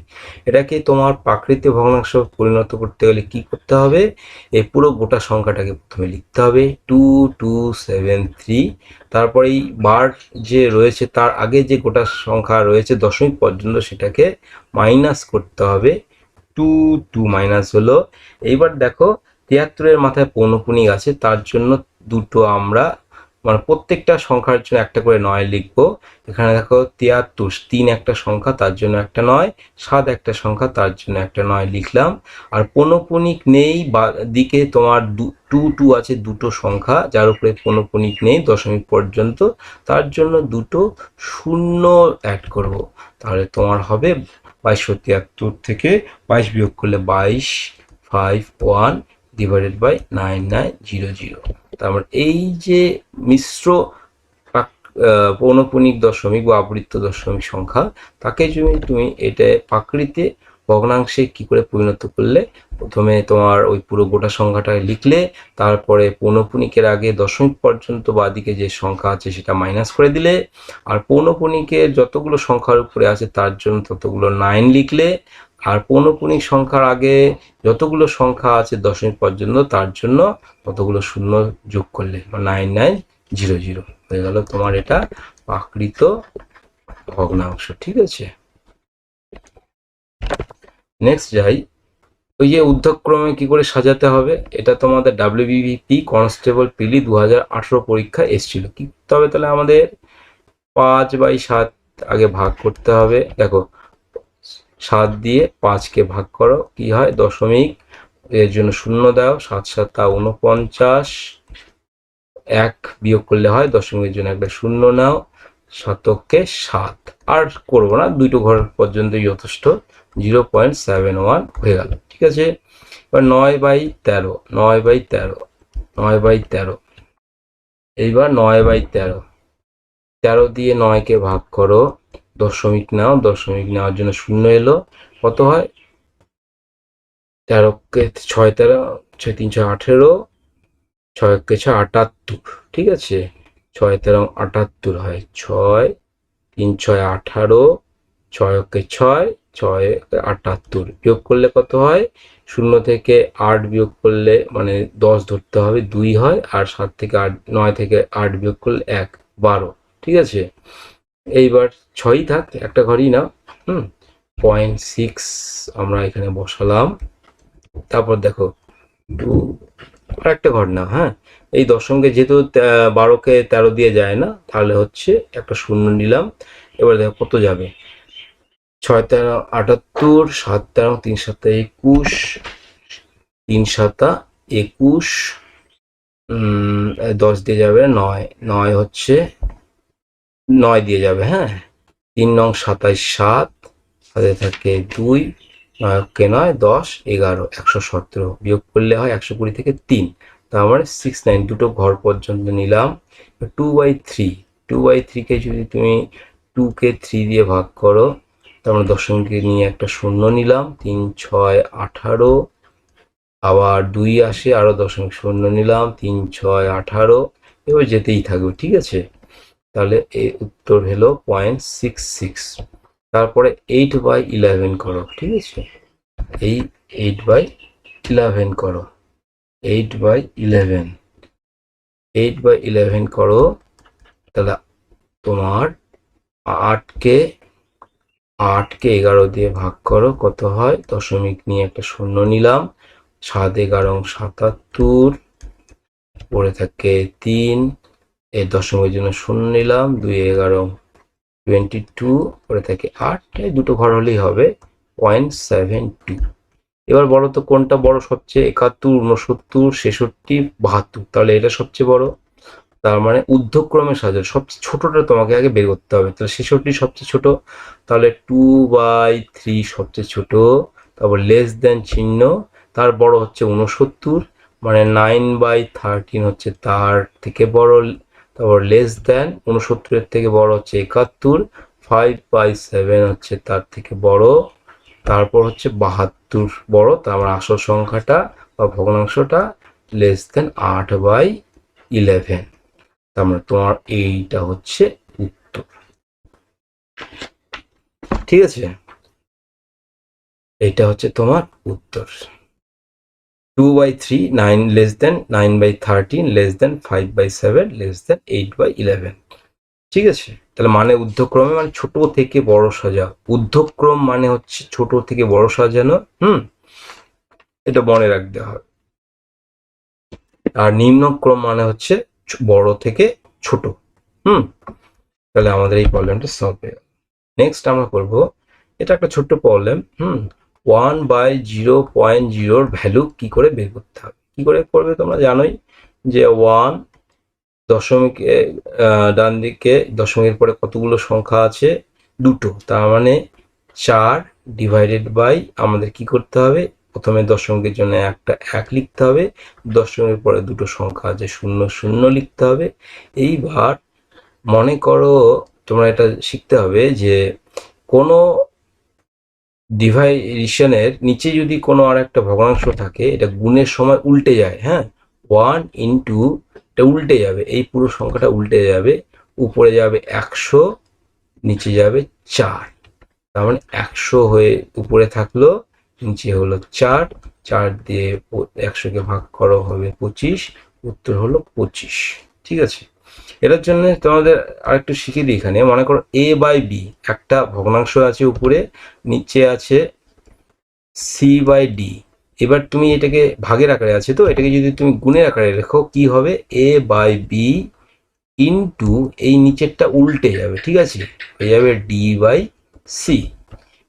এটাকে তোমার প্রাকৃতিক ভগ্নাংশ পরিণত করতে গেলে কি করতে হবে, এই পুরো গোটা সংখ্যাটাকে প্রথমে লিখতে হবে 2273, তারপরে এই বার যে রয়েছে তার আগে যে গোটা সংখ্যা রয়েছে দশমিক পর্যন্ত সেটাকে মাইনাস করতে হবে, 2 মাইনাস হলো। এইবার দেখো 73-এর মাথায় পৌনঃপুনিক আছে, তার জন্য দুটো আমরা মানে প্রত্যেকটা সংখ্যার জন্য একটা করে 9 লিখবো। এখানে দেখো 73, 3 একটা সংখ্যা তার জন্য একটা 9, 7 একটা সংখ্যা তার জন্য একটা 9 লিখলাম। আর পৌনঃপুনিক নেই বা দিকে তোমার 2 আছে, দুটো সংখ্যা যার উপরে পৌনঃপুনিক নেই দশমিক পর্যন্ত, তার জন্য দুটো 0 অ্যাড করব। তাহলে তোমার হবে 2273 থেকে 22 বিয়োগ করলে 2251 ডিভাইডেড বাই 9900। তারপর এই যে মিশ্র পৌনঃপুনিক দশমিক বা আবৃত্ত দশমিক সংখ্যা, তাকে যদি তুমি এটা প্রাকৃতিক ভগ্নাংশে কি করে পরিণত করলে, প্রথমে তোমার ওই পুরো গোটা সংখ্যাটা লিখলে, তারপরে পৌনঃপুনিকের আগে দশমিক পর্যন্ত বাদিকে যে সংখ্যা আছে সেটা মাইনাস করে দিলে, আর পৌনঃপুনিকের যতগুলো সংখ্যার উপরে আছে তার জন্য ততগুলো 9 লিখলে, আর পৌনঃপুনিক সংখ্যার আগে যতগুলো সংখ্যা আছে দশমিক পর্যন্ত তার জন্য ততগুলো 0 যোগ করলে 9900 হয়ে গেল তোমার এটা প্রাকৃত ভগ্নাংশ। ঠিক আছে, নেক্সট যাই, ওই যে ঊর্ধ্বক্রমে কি করে সাজাতে হবে, এটা তোমাদের WBPP কনস্টেবল পিলি 2018 পরীক্ষা এসেছিল। কি করতে হবে তাহলে, আমাদের 5/7 আগে ভাগ করতে হবে। দেখো 7 দিয়ে 5কে ভাগ করো, কি হয় দশমিক, এর জন্য 0 দাও, 7 7 49, 1 বিয়োগ করলে হয় দশমিকের জন্য একটা 0 নাও, শতককে 7, আর করবো না, দুটো ঘর পর্যন্তই যথেষ্ট, 0.71 হয়ে গেল। ঠিক আছে, এবার 9/13, 9/13, 9/13, এইবার 9/13, 13 দিয়ে 9কে ভাগ করো, দশমিক নাও, দশমিক নেওয়ার জন্য 0 এলো, কত হয় 13কে 6 13, 6 3 6 18, 6কে 6 78, ঠিক আছে, 6 13 78 হয়, 6 3 6 18, 6কে 6 6 78, বিয়োগ করলে কত হয়, 0 থেকে 8 বিয়োগ করলে মানে 10 ধরতে হবে, 2 হয়, আর 7 থেকে 8 9 থেকে 8 বিয়োগ করলে 1 12। ঠিক আছে, এইবার 6ই থাক, একটা ঘরই না, 0.6 আমরা এখানে বসালাম। তারপর দেখো 2 আর একটা ঘর না, হ্যাঁ, এই দশমকে যেহেতু 12কে 13 দিয়ে যায় না, তাহলে হচ্ছে একটা 0 নিলাম। এবার দেখো কত যাবে, 6 13 78, 7 13 3 7 21, 3 7 21, 10 দিয়ে যাবে 9, 9 হচ্ছে 9 দিয়ে যাবে, হ্যাঁ, 3 9 27 7, হাতে থাকে 2, 9কে 9 10 11, 117, বিয়োগ করলে হয় 120 থেকে 3, তার মানে 69, দুটো ঘর পর্যন্ত নিলাম। 2/3, 2/3কে যদি তুমি 2কে 3 দিয়ে ভাগ করো, তার মানে দশমিকে নিয়ে একটা 0 নিলাম, 3 6 18, আবার 2 আসে, আরো দশমিক 0 নিলাম, 3 6 18, এবার যেতেই থাকবে। ঠিক আছে, তাহলে এই উত্তর হলো 0.66। তারপরে 8/11 করো, ঠিক আছে, এই 8/11 করো, 8/11 8/11 করো। তাহলে তোমার 8কে 11 দিয়ে ভাগ করো, কত হয়, দশমিক নিয়ে একটা শূন্য নিলাম, 7×11 = 77, পড়ে থাকে 3, এর দশমিকের জন্য শূন্য নিলাম, 2×11 = 22, পড়ে থাকে 8, এই দুটো ঘর হলেই হবে 0.72। এবার বলো তো কোনটা বড় সবচেয়ে, 71, 69, 66, 72? তাহলে এটা সবচেয়ে বড়, তার মানে ঊর্ধ্বক্রমে সাজানো সবচেয়ে ছোটটা তোমাকে আগে বের করতে হবে। তাহলে 66 সবচেয়ে ছোট, তাহলে 2/3 সবচেয়ে ছোট, তারপর লেস দেন চিহ্ন, তার বড় হচ্ছে 69, মানে 9/13 হচ্ছে তার থেকে বড়, তারপর লেস দেন 69 থেকে বড় হচ্ছে 71, 5/7 হচ্ছে তার থেকে বড়, তারপর হচ্ছে 72 বড়, তার মানে আসল সংখ্যাটা বা ভগ্নাংশটা লেস দেন 8/11। তার মানে তোমার এইটা হচ্ছে উত্তর, ঠিক আছে, এইটা হচ্ছে তোমার উত্তর। 2/3 9 less than 9/13 less than 5/7 less than 8/11, ঠিক আছে। তাহলে মানে ঊর্ধ্বক্রমে মানে ছোট থেকে বড় সাজা, ঊর্ধ্বক্রম মানে হচ্ছে ছোট থেকে বড় সাজানো, এটা মনে রাখতে হবে। আর নিম্নক্রম মানে হচ্ছে বড় থেকে ছোট। তাহলে আমাদের এই প্রবলেমটা সলভ হয়ে গেল। নেক্সট আমরা করব, এটা একটা ছোট্ট প্রবলেম। 1/0.0 ভ্যালু কি করে বের করতে হবে, কি করে করবে তোমরা জানোই যে 1 দশমিক ডান দিকে দশমিকের পরে কতগুলো সংখ্যা আছে, দুটো, তার মানে 4 ডিভাইডেড বাই আমাদের কি করতে হবে, প্রথমে দশমিকের জন্য একটা 1 লিখতে হবে, দশমিকের পরে দুটো সংখ্যা আছে 0 0 লিখতে হবে। এইবার মনে করো তোমরা এটা শিখতে হবে যে কোনো ডিভাইডেশনের নিচে যদি কোনো আর একটা ভগ্নাংশ থাকে, এটা গুণের সময় উল্টে যায়, 1 ইন্টু, এটা উল্টে যাবে, এই পুরো সংখ্যাটা উল্টে যাবে, উপরে যাবে 100, নিচে যাবে 4, তার মানে 100 হয়ে উপরে থাকলো, নিচে হলো 4, 4 দিয়ে 100কে ভাগ করো হবে 25, উত্তর হলো 25, ঠিক আছে। এটার জন্য তোমাদের আরেকটু শিখিয়ে দিই, এখানে মনে করো a/b একটা ভগ্নাংশ আছে, উপরে নিচে আছে c/d। এবার তুমি এটাকে ভাগের আকারে আছে, তো এটাকে যদি তুমি গুণের আকারে রেখো কি হবে, a/b ইন্টু এই নিচেরটা উল্টে যাবে, ঠিক আছে, হয়ে যাবে d/c।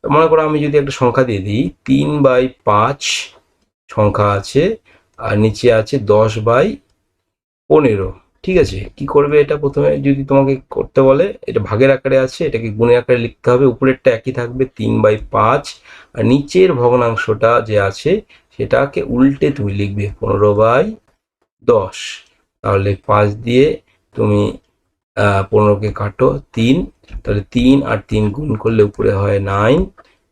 মনে করো আমি যদি একটা সংখ্যা দিয়ে দিই, 3/5 সংখ্যা আছে, আর নিচে আছে 10/15, ঠিক আছে। কি করবে, এটা প্রথমে যদি তোমাকে করতে বলে, এটা ভাগের আকারে আছে, এটাকে গুণের আকারে লিখতে হবে, উপরেরটা একই থাকবে 3/5, আর নিচের ভগ্নাংশটা যে আছে সেটাকে উল্টে তুমি লিখবে 15/10। তাহলে 5 দিয়ে তুমি 15কে কাটো 3, তাহলে 3 আর 3 গুণ করলে উপরে হয় 9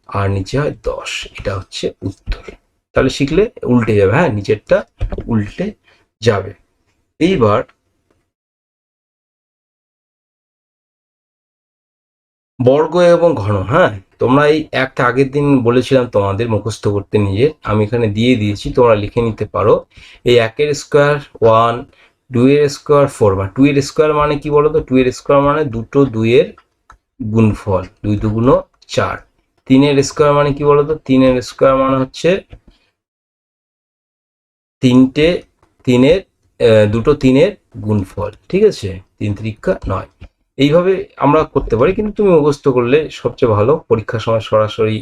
আর নিচে হয় 10, এটা হচ্ছে উত্তর। তাহলে শিখলে উল্টে যাবে, নিচেরটা উল্টে যাবে। এইবার বর্গ এবং ঘন, তোমরা এই একটা আগের দিন বলেছিলাম তোমাদের মুখস্থ করতে নিজের, আমি এখানে দিয়ে দিয়েছি, তোমরা লিখে নিতে পারো। এই 1 এর স্কোয়ার 1, 2 এর স্কোয়ার 4, বা 2 এর স্কোয়ার মানে কি বলো তো, 2 এর স্কোয়ার মানে দুটো 2 এর গুণফল, 2 2 4। 3 এর স্কোয়ার মানে কি বলো তো, 3 এর স্কোয়ার মানে হচ্ছে তিনটে 3 এর দুটো 3 এর গুণফল, ঠিক আছে, 3 3 9। এইভাবে আমরা করতে পারি, কিন্তু তুমি মুখস্থ করলে সবচেয়ে ভালো, পরীক্ষার সময় সরাসরি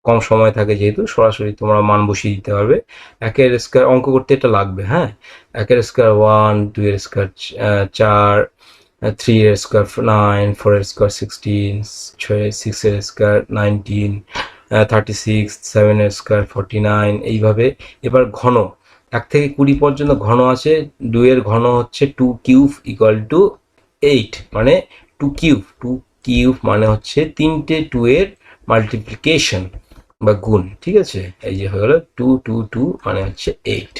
কম সময় থাকে যেহেতু, সরাসরি তোমরা মান বসিয়ে দিতে পারবে। 1 এর স্কোয়ার অঙ্ক করতে এটা লাগবে, 1 এর স্কোয়ার 1, 2 এর স্কোয়ার 4, 3 এর স্কোয়ার 9, 4 এর স্কোয়ার 16, 6 এর স্কোয়ার 19, 36, 7 এর স্কোয়ার 49, এইভাবে। এবার ঘন 1 থেকে 20 পর্যন্ত ঘন আছে, 2 এর ঘন হচ্ছে 2 কিউব ইকুয়াল টু 8, মানে 2 কিউব মানে হচ্ছে তিনটে 2 এর মাল্টিপ্লিকেশন বা গুণ, ঠিক আছে, এই যে হয়ে গেল 2 2 2 মানে হচ্ছে 8,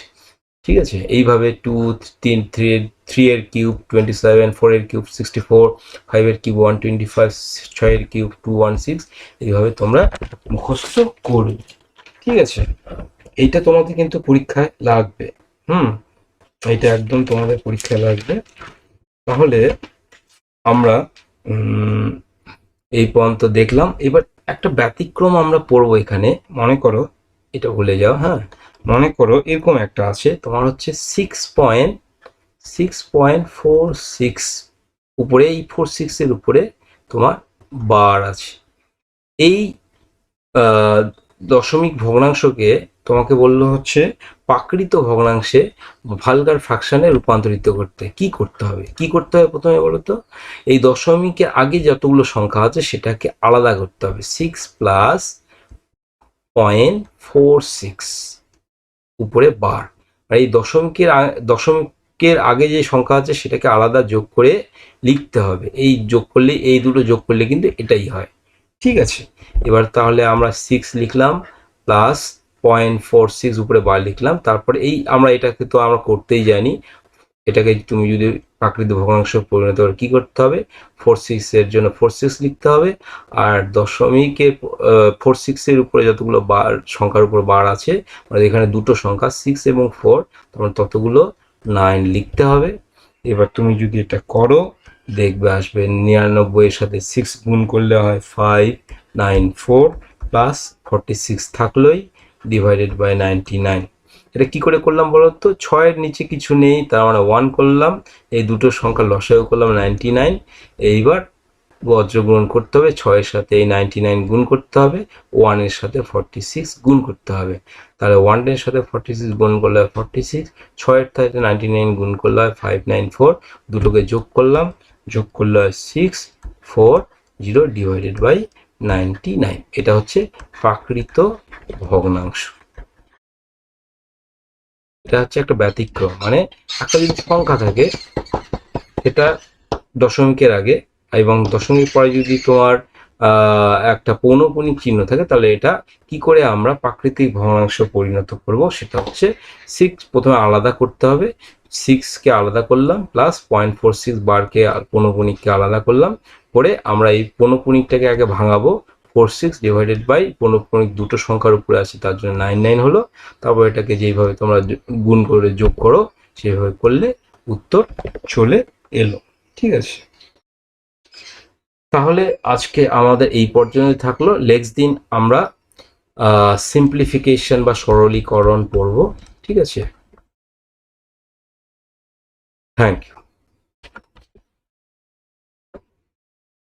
ঠিক আছে। এইভাবে 2 3 3 এর কিউব 27, 4 এর কিউব 64, 5 এর কিউব 125, 6 এর কিউব 216, এইভাবে তোমরা মুখস্থ করবে। ঠিক আছে, এইটা তোমাদের কিন্তু পরীক্ষায় লাগবে। এইটা একদম তোমাদের পরীক্ষায় লাগবে। তাহলে আমরা এই পর্যন্ত দেখলাম। এবার একটা ব্যতিক্রম আমরা পড়বো এখানে। মনে করো, এটা ভুলে যাও, হ্যাঁ, মনে করো এরকম একটা আছে তোমার হচ্ছে 6.46 উপরে, এই 46 এর উপরে তোমার বার আছে। এই দশমিক ভগ্নাংশকে তোমাকে বললো হচ্ছে প্রাকৃত ভগ্নাংশে ভালগার ফ্র্যাকশনে রূপান্তরিত করতে। কি করতে হবে প্রথমে বলো তো? এই দশমিকের আগে যতগুলো সংখ্যা আছে সেটাকে আলাদা করতে হবে। 6 প্লাস 0.46 উপরে বার, আর এই দশমিকের আগে যে সংখ্যা আছে সেটাকে আলাদা যোগ করে লিখতে হবে। এই যোগ করলে, এই দুটো যোগ করলে কিন্তু এটাই হয়। ঠিক আছে, এবার তাহলে আমরা 6 লিখলাম প্লাস 0.46 উপরে বার লিখলাম। তারপরে এই আমরা এটাকে তো আমরা করতেই জানি, এটাকে তুমি যদি প্রাকৃতিক ভগ্নাংশ পরিণত করে কী করতে হবে, 46 এর জন্য 46 লিখতে হবে। আর দশমিকের 46 এর উপরে যতগুলো বার সংখ্যার উপর বার আছে, মানে এখানে দুটো সংখ্যা 6 এবং 4, তোমার ততগুলো 9 লিখতে হবে। এবার তুমি যদি এটা করো দেখবে আসবে 99 এর সাথে 6 গুণ করলে হয় 594 প্লাস 46 থাকলোই ডিভাইডেড বাই 99। এটা কি করে করলাম বলো তো? 6 এর নিচে কিছু নেই, তার মানে 1 করলাম, এই দুটো সংখ্যা লসাগু করলাম 99। এইবার বজ্র গুণ করতে হবে, 6 এর সাথে এই 99 গুণ করতে হবে, 1 এর সাথে 46 গুণ করতে হবে। তাহলে 1 এর সাথে 46 গুণ করলে হয় 46, 6 এর সাথে 99 গুণ করলে হয় 594, দুটোকে যোগ করলাম, যোগ করলে হয় 640 ডিভাইডেড বাই 99। এটা হচ্ছে প্রাকৃত ভগ্নাংশ। এটা হচ্ছে একটা ব্যতিক্রম, মানে একটা যদি সংখ্যা থাকে সেটা দশমিকের আগে এবং দশমিক পরে যদি তোমার একটা পৌনঃপুনিক চিহ্ন থাকে, তাহলে এটা কি করে আমরা প্রাকৃতিক ভগ্নাংশ পরিণত করব, সেটা হচ্ছে 6 প্রথমে আলাদা করতে হবে। 6কে আলাদা করলাম প্লাস 0.46 বারকে পৌনঃপুনিককে আলাদা করলাম, করে আমরা এই পৌনঃপুনিকটাকে আগে ভাঙাবো। 46 ডিভাইডেড বাই পৌনঃপুনিক দুটো সংখ্যার উপরে আছে তার জন্য 99 হলো। তারপর এটাকে যেইভাবে তোমরা গুণ করে যোগ করো সেইভাবে করলে উত্তর চলে এলো। ঠিক আছে, তাহলে আজকে আমাদের এই পর্যন্ত থাকলো। নেক্সট দিন আমরা সিম্পলিফিকেশন বা সরলীকরণ পড়ব। ঠিক আছে, থ্যাংক ইউ।